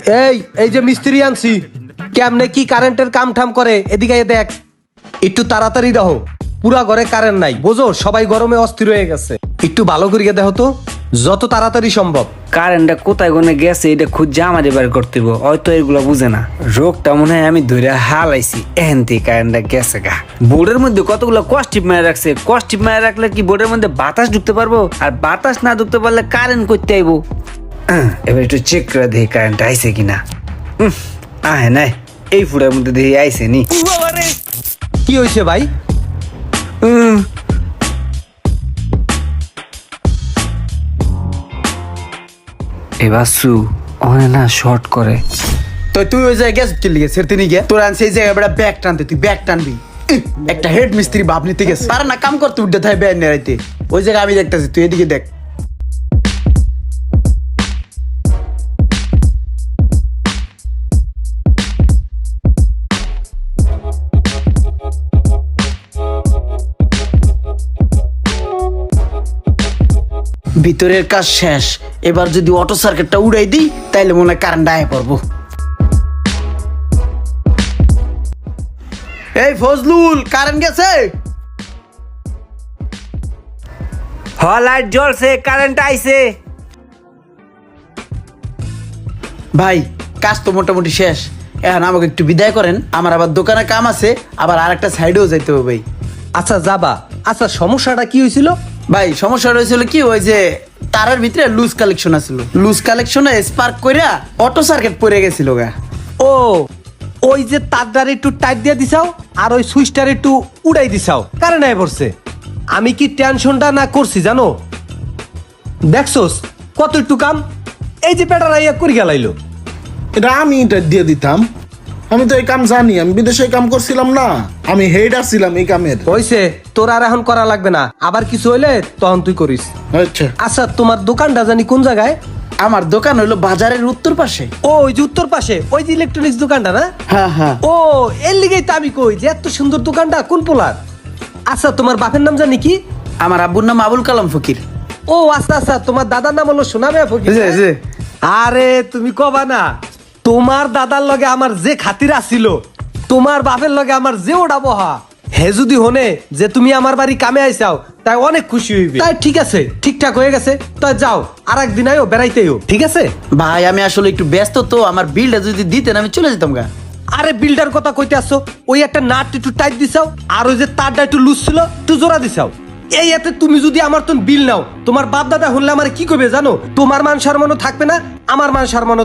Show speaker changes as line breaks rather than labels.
এই এই যে মিস্ত্রি আনছি, কেমনে কি কারেন্টের কাম ঠাম করে এদিকে দেখ, একটু তাড়াতাড়ি রাখো। পুরা ঘরে কারেন্ট নাই, বোঝো সবাই গরমে অস্থির হয়ে গেছে। একটু ভালো করিয়ে দেখো তো, যত তাড়াতাড়ি সম্ভব।
কারেন্টটা কোথায় গনে গেছে এটা খুঁজে আমাদের বের করতে হবে, হয়তো এগুলো বুঝে না। রোগটা মনে হয় আমি ধরে হালাইছি, এহেন থেকে কারেন্টটা গেছে গা। বোর্ডের মধ্যে কতগুলো কস্টিপ মেরে রাখছে, কস্টিপ মেরে রাখলে কি বোর্ডের মধ্যে বাতাস ঢুকতে পারবো? আর বাতাস না ঢুকতে পারলে কারেন্ট করতে আইবো। এবার একটু চেক করে দেখি কারেন্ট আইছে কিনা। আহে নাই, এই ফুটের মধ্যে দেখি আইছে নি।
কি হয়েছে ভাই?
এবার সু অনে না শর্ট করে।
তো তুই ওই জায়গায় গেছ কি লিগে সেরতে নি গে তোর আনছে এই জায়গায় বড় ব্যাগ টানতে, তুই ব্যাগ টানবি। একটা হেড মিস্ত্রি বাপ নিতে গেছে, পারে না কাম করতে উঠতে থাকে ব্যাগ নিয়ে রাইতে। ওই জায়গায় আমি দেখতেছি, তুই এদিকে দেখ। ভিতরের কাজ শেষ, এবার যদি অটো সার্কিটটা উড়াই দিই তাইলে মনে হয় কারেন্ট আয় পড়বো। এই ফজলুল, কারেন্ট গেছে?
হ, লাইট জ্বলছে, কারেন্ট আইছে।
ভাই কাজ তো মোটামুটি শেষ, এখন আমাকে একটু বিদায় করেন, আমার আবার দোকানে কাম আছে, আবার আরেকটা সাইডেও যাইতে হবে ভাই।
আচ্ছা যাবা। আচ্ছা সমস্যাটা কি হয়েছিল?
ভাই সমস্যা হয়েছিল কি, ওই যে তারের ভিতরে লুজ কালেকশন আছিল, লুজ কালেকশনে স্পার্ক কইরা অটো সার্কিট পড়ে গেছিল গা।
ও, ওই যে তারটার একটু টাইট দিয়ে দিছাও আর ওই সুইচটার একটু উড়াই দিছাও, কারেন্ট আয় পড়ছে। আমি কি টেনশনটা না করছি জানো? দেখছোস কত একটু কাম, এই যে পেটার আইয়া করি গেলাইলো।
এটা আমি এটা দিয়ে দিতাম, আমি তো এই কাম জানি, আমি বিদেশে কাম করছিলাম না, আমি হেড আসছিলাম এই কামের।
হইছে, তোর আর এখন করা লাগবে না, আবার কিছু হইলে তখন তুই করিস।
আচ্ছা
আচ্ছা তোমার দোকানটা জানি কোন জায়গায়?
আমার দোকান হইলো বাজারের উত্তর পাশে।
ও, ওই যে উত্তর পাশে ওই যে ইলেকট্রনিক্স দোকানটা না?
হ্যাঁ হ্যাঁ।
ও, এর লিগেই তো আমি কই যে এত সুন্দর দোকানটা কোন পোলার। আচ্ছা তোমার বাপের নাম জানি কি?
আমার আব্বুর নাম আবুল কালাম ফকির।
ও আচ্ছা আচ্ছা, তোমার দাদার নাম হলো সোনামিয়া ফকির।
জি, জি।
আরে তুমি কবা না, তোমার দাদার লগে আমার যে খাতির আছিল, তোমার বাপের লগে আমার যে ওটা বহা, হে যদি হনে যে তুমি আমার বাড়ি কামে আইসাও, তাই অনেক খুশি হইবে। তাই ঠিক আছে, ঠিকঠাক হয়ে গেছে, তাই যাও আর একদিন আইও, বেড়াইতেও, ঠিক আছে?
ভাই আমি আসলে একটু ব্যস্ত তো, আমার বিলটা যদি দিতেন আমি চলে যেতাম গা।
আরে বিল্ডার কথা কইতে আসছো, ওই একটা নাট একটু টাইট দিছাও আর ওই যে তারটা একটু লুজ ছিল একটু জোড়া দিছাও। এই এতে তুমি যদি আমার তো বিল নাও, তোমার বাপ দাদা হলে আমার কি করবে জানো? তোমার মান সম্মানও থাকবে না, আমার মান সম্মানও